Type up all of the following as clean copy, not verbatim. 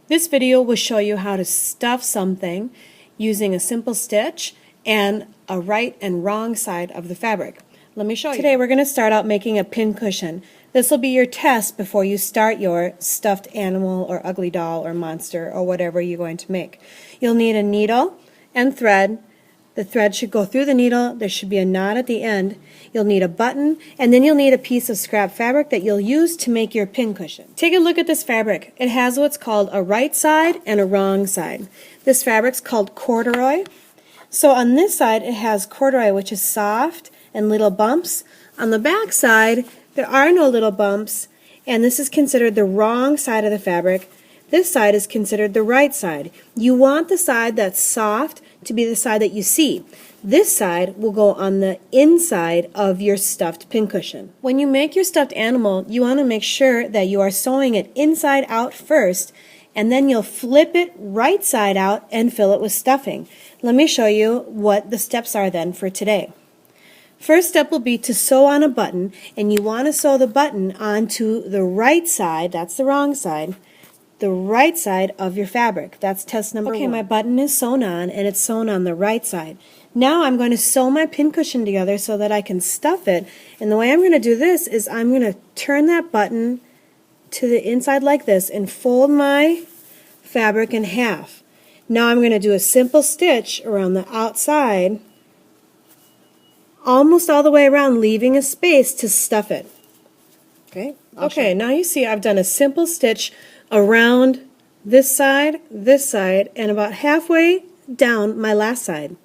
This video will show you how to stuff something using a simple stitch and a right and wrong side of the fabric. Let me show you. Today we're going to start out making a pincushion. This will be your test before you start your stuffed animal or ugly doll or monster or whatever you're going to make. You'll need a needle and thread. The thread should go through the needle. There should be a knot at the end. You'll need a button, and then you'll need a piece of scrap fabric that you'll use to make your pincushion. Take a look at this fabric. It has what's called a right side and a wrong side. This fabric's called corduroy. So on this side it has corduroy, which is soft and little bumps. On the back side there are no little bumps, and this is considered the wrong side of the fabric. This side is considered the right side. You want the side that's soft to be the side that you see. This side will go on the inside of your stuffed pincushion. When you make your stuffed animal, you want to make sure that you are sewing it inside out first, and then you'll flip it right side out and fill it with stuffing. Let me show you what the steps are then for today. First step will be to sew on a button, and you want to sew the button onto the right side, that's the wrong side, the right side of your fabric. That's test number one. Okay, my button is sewn on, and it's sewn on the right side. Now I'm going to sew my pincushion together so that I can stuff it. And the way I'm going to do this is I'm going to turn that button to the inside like this and fold my fabric in half. Now I'm going to do a simple stitch around the outside, almost all the way around, leaving a space to stuff it. Okay, now you see I've done a simple stitch around this side, and about halfway down my last side.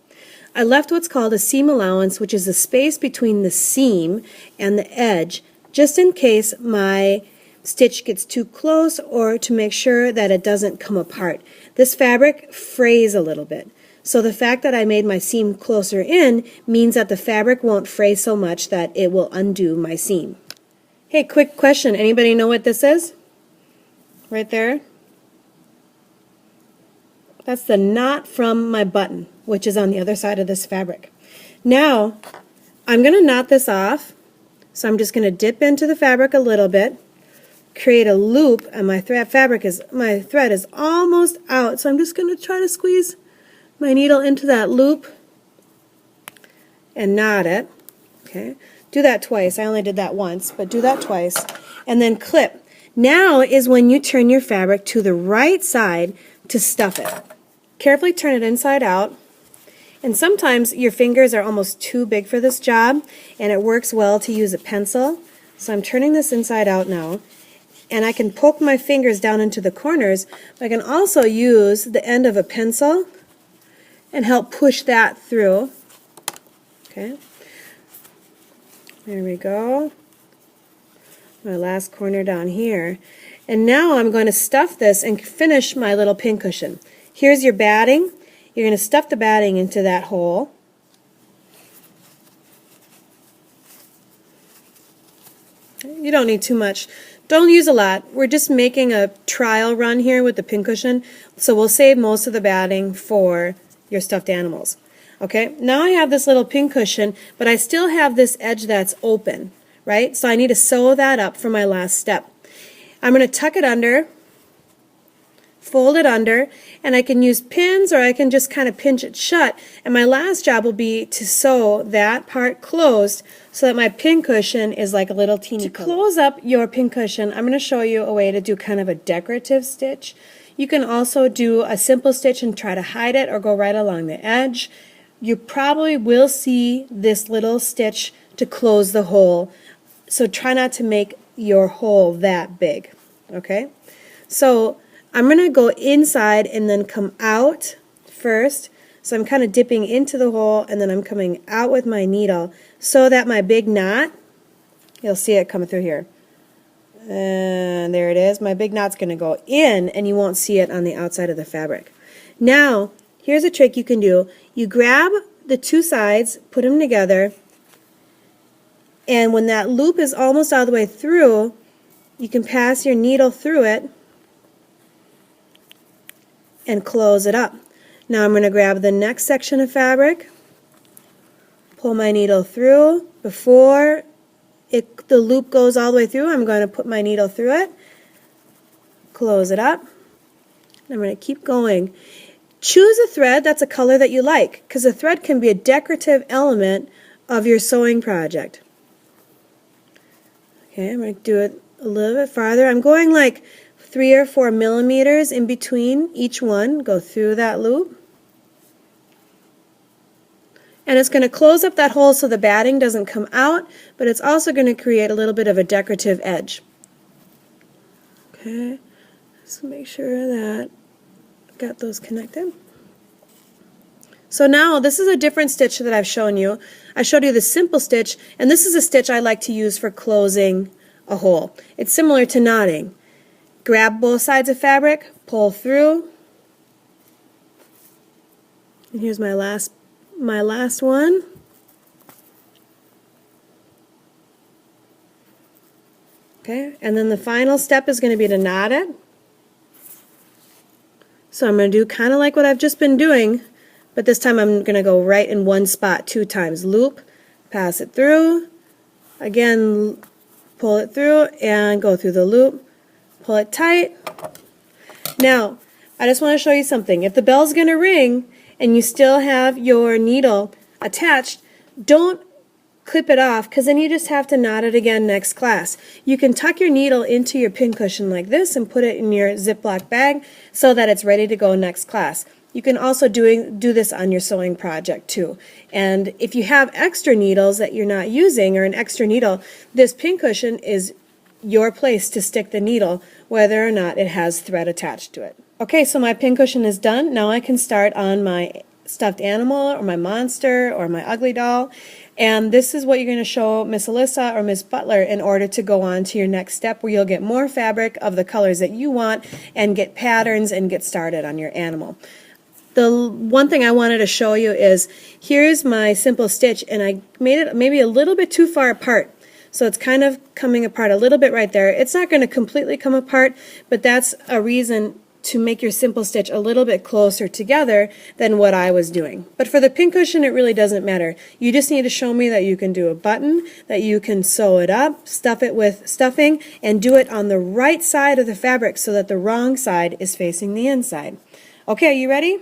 I left what's called a seam allowance, which is the space between the seam and the edge, just in case my stitch gets too close or to make sure that it doesn't come apart. This fabric frays a little bit. So the fact that I made my seam closer in means that the fabric won't fray so much that it will undo my seam. Hey, quick question. Anybody know what this is? Right there? That's the knot from my button, which is on the other side of this fabric. Now, I'm going to knot this off. So I'm just going to dip into the fabric a little bit, create a loop, and my thread is almost out. So I'm just going to try to squeeze my needle into that loop and knot it. Okay, do that twice. I only did that once, but do that twice, and then clip. Now is when you turn your fabric to the right side to stuff it. Carefully turn it inside out, and sometimes your fingers are almost too big for this job, and it works well to use a pencil. So I'm turning this inside out now, and I can poke my fingers down into the corners, but I can also use the end of a pencil and help push that through. Okay, there we go. My last corner down here. And now I'm going to stuff this and finish my little pincushion. Here's your batting. You're going to stuff the batting into that hole. You don't need too much. Don't use a lot. We're just making a trial run here with the pincushion, so we'll save most of the batting for your stuffed animals. Okay, now I have this little pincushion, but I still have this edge that's open, right? So I need to sew that up for my last step. I'm going to tuck it under, fold it under, and I can use pins or I can just kind of pinch it shut. And my last job will be to sew that part closed so that my pincushion is like a little teeny pillow. To close up your pincushion, I'm going to show you a way to do kind of a decorative stitch. You can also do a simple stitch and try to hide it or go right along the edge. You probably will see this little stitch to close the hole, so try not to make your hole that big. Okay, so I'm going to go inside and then come out first. So I'm kind of dipping into the hole and then I'm coming out with my needle so that my big knot, you'll see it coming through here. And there it is. My big knot's going to go in and you won't see it on the outside of the fabric. Now, here's a trick you can do. You grab the two sides, put them together, and when that loop is almost all the way through, you can pass your needle through it and close it up. Now I'm going to grab the next section of fabric, pull my needle through. Before the loop goes all the way through, I'm going to put my needle through it, close it up, I'm going to keep going. Choose a thread that's a color that you like, because a thread can be a decorative element of your sewing project. Okay, I'm going to do it a little bit farther. I'm going like 3 or 4 millimeters in between each one. Go through that loop. And it's going to close up that hole so the batting doesn't come out, but it's also going to create a little bit of a decorative edge. Okay, let's make sure that I've got those connected. So now this is a different stitch that I've shown you. I showed you the simple stitch, and this is a stitch I like to use for closing a hole. It's similar to knotting. Grab both sides of fabric, pull through, and here's my last one. Okay, and then the final step is going to be to knot it. So I'm going to do kind of like what I've just been doing, but this time I'm going to go right in one spot 2 times. Loop, pass it through, again pull it through and go through the loop, pull it tight. Now, I just want to show you something. If the bell's going to ring and you still have your needle attached, don't clip it off, because then you just have to knot it again next class. You can tuck your needle into your pincushion like this and put it in your Ziploc bag so that it's ready to go next class. You can also do this on your sewing project too. And if you have extra needles that you're not using, or an extra needle, this pincushion is your place to stick the needle whether or not it has thread attached to it. Okay, so my pincushion is done. Now I can start on my stuffed animal or my monster or my ugly doll. And this is what you're going to show Miss Alyssa or Miss Butler in order to go on to your next step, where you'll get more fabric of the colors that you want and get patterns and get started on your animal. The one thing I wanted to show you is, here's my simple stitch, and I made it maybe a little bit too far apart. So it's kind of coming apart a little bit right there. It's not going to completely come apart, but that's a reason to make your simple stitch a little bit closer together than what I was doing. But for the pincushion, it really doesn't matter. You just need to show me that you can do a button, that you can sew it up, stuff it with stuffing, and do it on the right side of the fabric so that the wrong side is facing the inside. Okay, are you ready?